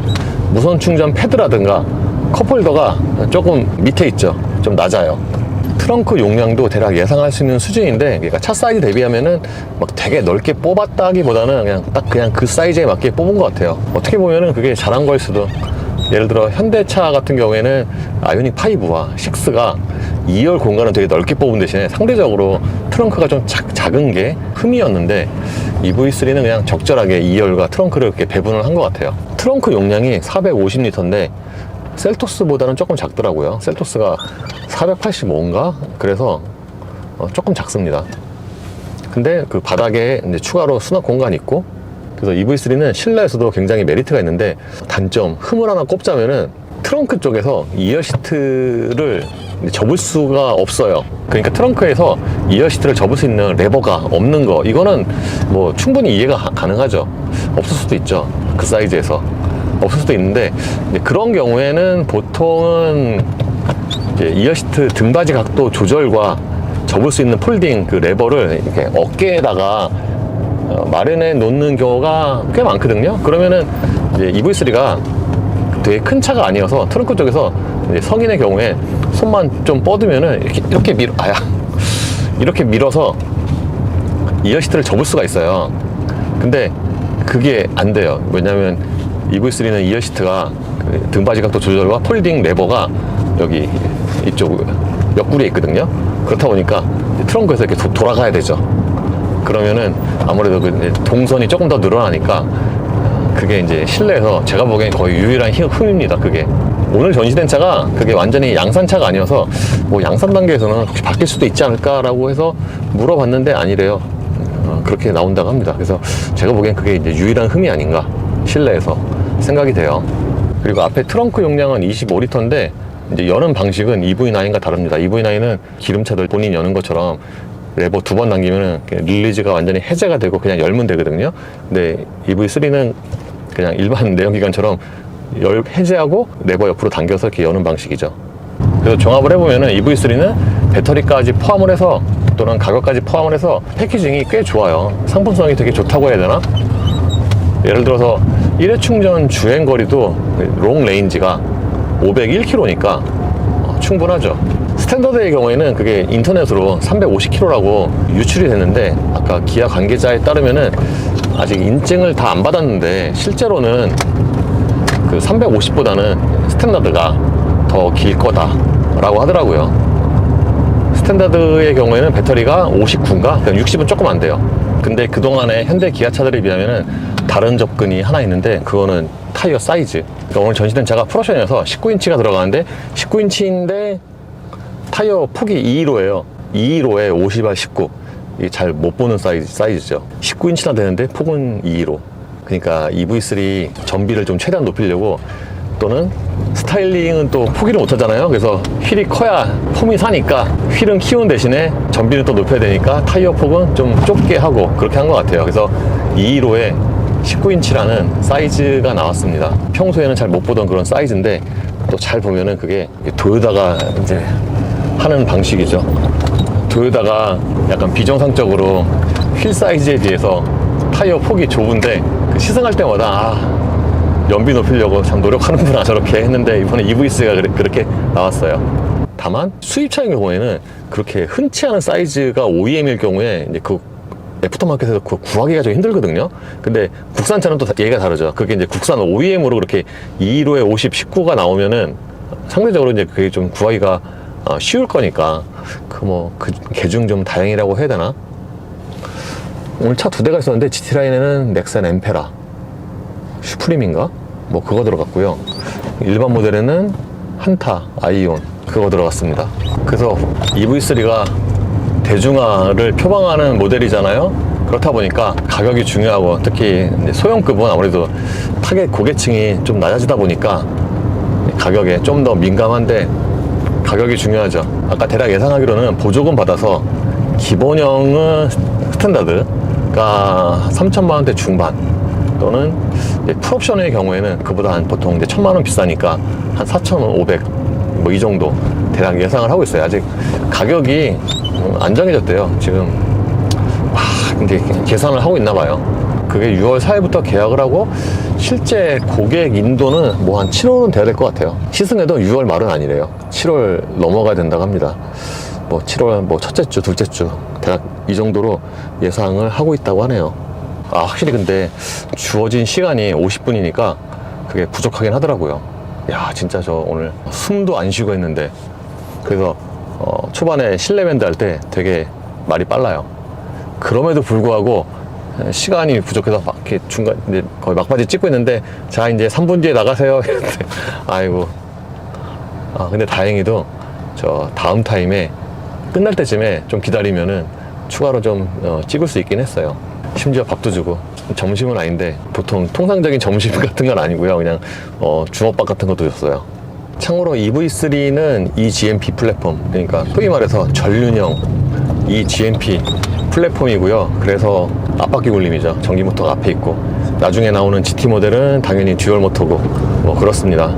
무선 충전 패드라든가 컵홀더가 조금 밑에 있죠. 좀 낮아요. 트렁크 용량도 대략 예상할 수 있는 수준인데, 그러니까 차 사이즈 대비하면은 막 되게 넓게 뽑았다기보다는 그냥 딱 그냥 그 사이즈에 맞게 뽑은 것 같아요. 어떻게 보면은 그게 잘한 걸 수도. 예를 들어 현대차 같은 경우에는 아이오닉 5와 6가 2열 공간을 되게 넓게 뽑은 대신에 상대적으로 트렁크가 좀 작은 게 흠이었는데, EV3는 그냥 적절하게 2열과 트렁크를 이렇게 배분을 한 것 같아요. 트렁크 용량이 450리터인데 셀토스보다는 조금 작더라고요. 셀토스가 485인가? 그래서 조금 작습니다. 근데 그 바닥에 이제 추가로 수납 공간이 있고, 그래서 EV3는 실내에서도 굉장히 메리트가 있는데, 단점, 흠을 하나 꼽자면은 트렁크 쪽에서 2열 시트를 접을 수가 없어요. 그러니까 트렁크에서 2열 시트를 접을 수 있는 레버가 없는 거, 이거는 뭐 충분히 이해가 가능하죠. 없을 수도 있죠. 그 사이즈에서 없을 수도 있는데, 그런 경우에는 보통은 이제 2열 시트 등받이 각도 조절과 접을 수 있는 폴딩 그 레버를 이렇게 어깨에다가 마련해 놓는 경우가 꽤 많거든요. 그러면은 이제 EV3가 되게 큰 차가 아니어서 트렁크 쪽에서 이제 성인의 경우에 손만 좀 뻗으면은 이렇게 밀어서 2열 시트를 접을 수가 있어요. 근데 그게 안 돼요. 왜냐면 EV3는 2열 시트가 그 등받이 각도 조절과 폴딩 레버가 여기 이쪽 옆구리에 있거든요. 그렇다 보니까 트렁크에서 이렇게 돌아가야 되죠. 그러면은 아무래도 그 동선이 조금 더 늘어나니까 그게 이제 실내에서 제가 보기엔 거의 유일한 흠입니다. 그게 오늘 전시된 차가 그게 완전히 양산차가 아니어서 뭐 양산 단계에서는 혹시 바뀔 수도 있지 않을까라고 해서 물어봤는데 아니래요. 그렇게 나온다고 합니다. 그래서 제가 보기엔 그게 이제 유일한 흠이 아닌가 실내에서 생각이 돼요. 그리고 앞에 트렁크 용량은 25리터인데 이제 여는 방식은 EV9과 다릅니다. EV9은 기름차들 본인 여는 것처럼 레버 2번 당기면은 릴리즈가 완전히 해제가 되고 그냥 열면 되거든요. 근데 EV3는 그냥 일반 내연기관처럼 해제하고 레버 옆으로 당겨서 이렇게 여는 방식이죠. 그래서 종합을 해보면은 EV3는 배터리까지 포함을 해서 또는 가격까지 포함을 해서 패키징이 꽤 좋아요. 상품성이 되게 좋다고 해야 되나? 예를 들어서 1회 충전 주행거리도 롱 레인지가 501km니까 충분하죠. 스탠더드의 경우에는 그게 인터넷으로 350km라고 유출이 됐는데 아까 기아 관계자에 따르면은 아직 인증을 다 안 받았는데 실제로는 그 350보다는 스탠다드가 더 길 거다라고 하더라고요. 스탠다드의 경우에는 배터리가 59인가? 60은 조금 안 돼요. 근데 그동안의 현대 기아차들에 비하면은 다른 접근이 하나 있는데 그거는 타이어 사이즈. 그러니까 오늘 전시된 차가 프로션이어서 19인치가 들어가는데 19인치인데 타이어 폭이 215예요. 215에 50R 19. 이게 잘 못 보는 사이즈죠. 19인치나 되는데 폭은 215. 그러니까 EV3 전비를 좀 최대한 높이려고 또는 스타일링은 또 포기를 못 하잖아요. 그래서 휠이 커야 폼이 사니까 휠은 키운 대신에 전비는 또 높여야 되니까 타이어 폭은 좀 좁게 하고 그렇게 한 것 같아요. 그래서 215에 19인치라는 사이즈가 나왔습니다. 평소에는 잘 못 보던 그런 사이즈인데 또 잘 보면은 그게 도요타가 이제 하는 방식이죠. 도요타가 약간 비정상적으로 휠 사이즈에 비해서 타이어 폭이 좁은데 시승할 때마다 연비 높이려고 참 노력하는구나 저렇게 했는데 이번에 EV3가 그렇게 나왔어요. 다만 수입차인 경우에는 그렇게 흔치 않은 사이즈가 OEM일 경우에 이제 그 애프터마켓에서 그거 구하기가 좀 힘들거든요. 근데 국산차는 또 얘기가 다르죠. 그게 이제 국산 OEM으로 그렇게 215에 50, 19가 나오면은 상대적으로 이제 그게 좀 구하기가 쉬울 거니까 그 개중 좀 다행이라고 해야 되나? 오늘 차 2대가 있었는데 GT라인에는 넥산 엠페라 슈프림인가? 뭐 그거 들어갔고요. 일반 모델에는 한타 아이온 그거 들어갔습니다. 그래서 EV3가 대중화를 표방하는 모델이잖아요. 그렇다 보니까 가격이 중요하고 특히 소형급은 아무래도 타겟 고객층이 좀 낮아지다 보니까 가격에 좀 더 민감한데 가격이 중요하죠. 아까 대략 예상하기로는 보조금 받아서 기본형은 스탠다드가 3천만 원대 중반 또는 풀옵션의 경우에는 그보다 보통 이제 1,000만 원 비싸니까 한 4,500 뭐 이 정도 대략 예상을 하고 있어요. 아직 가격이 안 정해졌대요. 지금 이제 계산을 하고 있나 봐요. 그게 6월 4일부터 계약을 하고 실제 고객 인도는 뭐 한 7월은 돼야 될 것 같아요. 시승에도 6월 말은 아니래요. 7월 넘어가야 된다고 합니다. 뭐 7월 뭐 첫째 주, 둘째 주 대략 이 정도로 예상을 하고 있다고 하네요. 확실히 근데 주어진 시간이 50분이니까 그게 부족하긴 하더라고요. 야, 진짜 저 오늘 숨도 안 쉬고 했는데 그래서 초반에 실내 밴드 할 때 되게 말이 빨라요. 그럼에도 불구하고 시간이 부족해서 막 이렇게 중간 이제 거의 막바지 찍고 있는데 자 이제 3분 뒤에 나가세요. 아이고. 근데 다행히도 저 다음 타임에 끝날 때쯤에 좀 기다리면은 추가로 좀 찍을 수 있긴 했어요. 심지어 밥도 주고 점심은 아닌데 보통 통상적인 점심 같은 건 아니고요. 그냥 주먹밥 같은 것도 줬어요. 참고로 EV3는 eGMP 플랫폼, 그러니까 소위 말해서 전륜형 eGMP 플랫폼이고요. 그래서 앞바퀴 굴림이죠. 전기 모터가 앞에 있고 나중에 나오는 GT 모델은 당연히 듀얼 모터고 뭐 그렇습니다.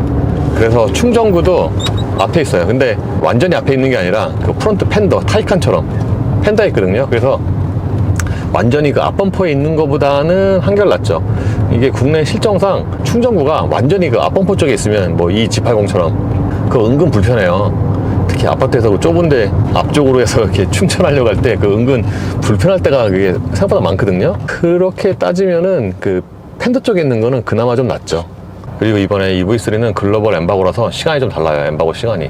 그래서 충전구도 앞에 있어요. 근데 완전히 앞에 있는 게 아니라 그 프론트 팬더 타이칸처럼 팬더에 있거든요. 그래서 완전히 그 앞범퍼에 있는 것보다는 한결 낫죠. 이게 국내 실정상 충전구가 완전히 그 앞범퍼 쪽에 있으면 뭐 이 G80처럼 그거 은근 불편해요. 특히 아파트에서 그 좁은데 앞쪽으로 해서 이렇게 충전하려고 할 때 그 은근 불편할 때가 그게 생각보다 많거든요. 그렇게 따지면은 그 팬더 쪽에 있는 거는 그나마 좀 낫죠. 그리고 이번에 EV3는 글로벌 엠바고라서 시간이 좀 달라요. 엠바고 시간이.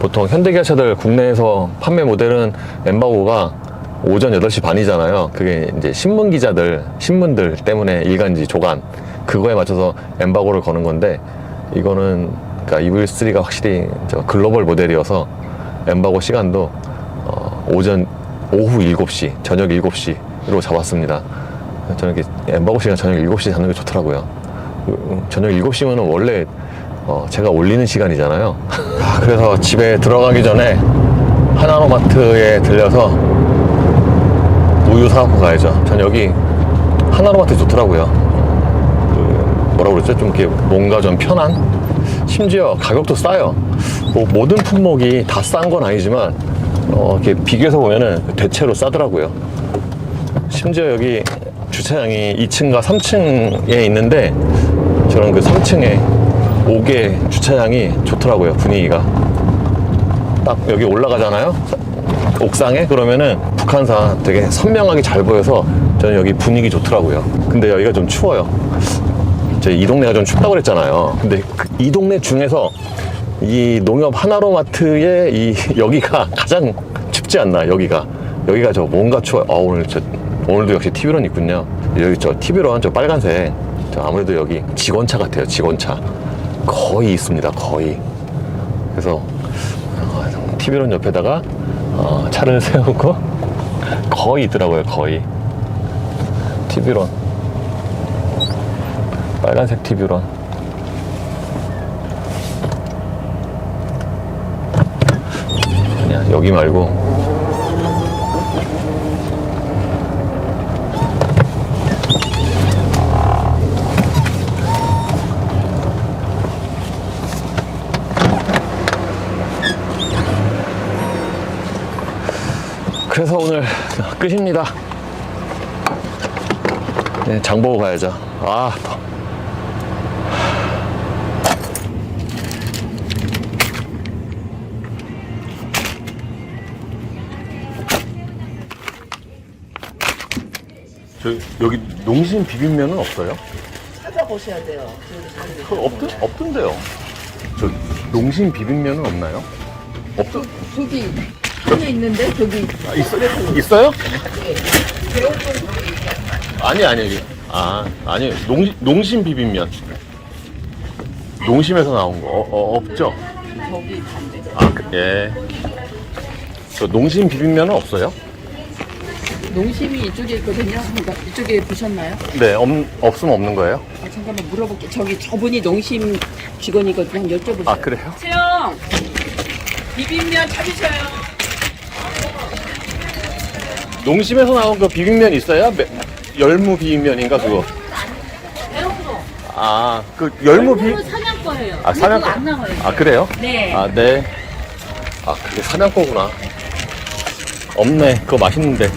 보통 현대기아차들 국내에서 판매 모델은 엠바고가 오전 8시 반이잖아요. 그게 이제 신문들 때문에 일간지 조간 그거에 맞춰서 엠바고를 거는 건데 이거는 그러니까 EV3가 확실히 글로벌 모델이어서 엠바고 시간도 오후 7시, 저녁 7시로 잡았습니다. 저는 엠바고 시간 저녁 7시 잡는 게 좋더라고요. 저녁 7시면은 원래 제가 올리는 시간이잖아요. 그래서 집에 들어가기 전에 하나로마트에 들려서 우유 사갖고 가야죠. 전 여기 하나로마트 좋더라고요. 뭐라 그러죠? 좀 이렇게 뭔가 좀 편한? 심지어 가격도 싸요. 뭐 모든 품목이 다 싼 건 아니지만 이렇게 비교해서 보면은 대체로 싸더라고요. 심지어 여기 주차장이 2층과 3층에 있는데 저는 그 3층에 5개 주차장이 좋더라고요. 분위기가 딱 여기 올라가잖아요. 옥상에 그러면은 북한산 되게 선명하게 잘 보여서 저는 여기 분위기 좋더라고요. 근데 여기가 좀 추워요. 제가 이 동네가 좀 춥다고 그랬잖아요. 근데 이 동네 중에서 이 농협 하나로마트의 여기가 가장 춥지 않나. 여기가 저 뭔가 추워요. 오늘도 역시 TV런 있군요. 여기 저 TV런 저 빨간색 아무래도 여기 직원차 같아요. 직원차 거의 있습니다. 거의. 그래서 TV런 옆에다가 차를 세우고 거의 있더라고요. 거의 TV런 빨간색 TV런. 아니야 여기 말고 그래서 오늘 끝입니다. 네, 장 보고 가야죠. 여기 농심 비빔면은 없어요? 찾아보셔야 돼요. 없던데요. 저 농심 비빔면은 없나요? 저기 전에 있는데 저기 있어요? 아니. 아니. 농심 비빔면. 농심에서 나온 거 없죠? 저기 반대. 예. 저 농심 비빔면은 없어요? 농심이 이쪽에 있거든요. 그러니까 이쪽에 보셨나요? 네, 없으면 없는 거예요? 잠깐만 물어볼게. 저분이 농심 직원이거든요. 한번 여쭤보세요. 그래요? 채영 비빔면 찾으셔요. 농심에서 나온 거 비빔면 있어요? 열무 비빔면인가 그거? 그 열무 사냥 거예요. 사냥 그거 안 나와요. 그래요? 네. 네. 그게 사냥 거구나. 없네. 그거 맛있는데.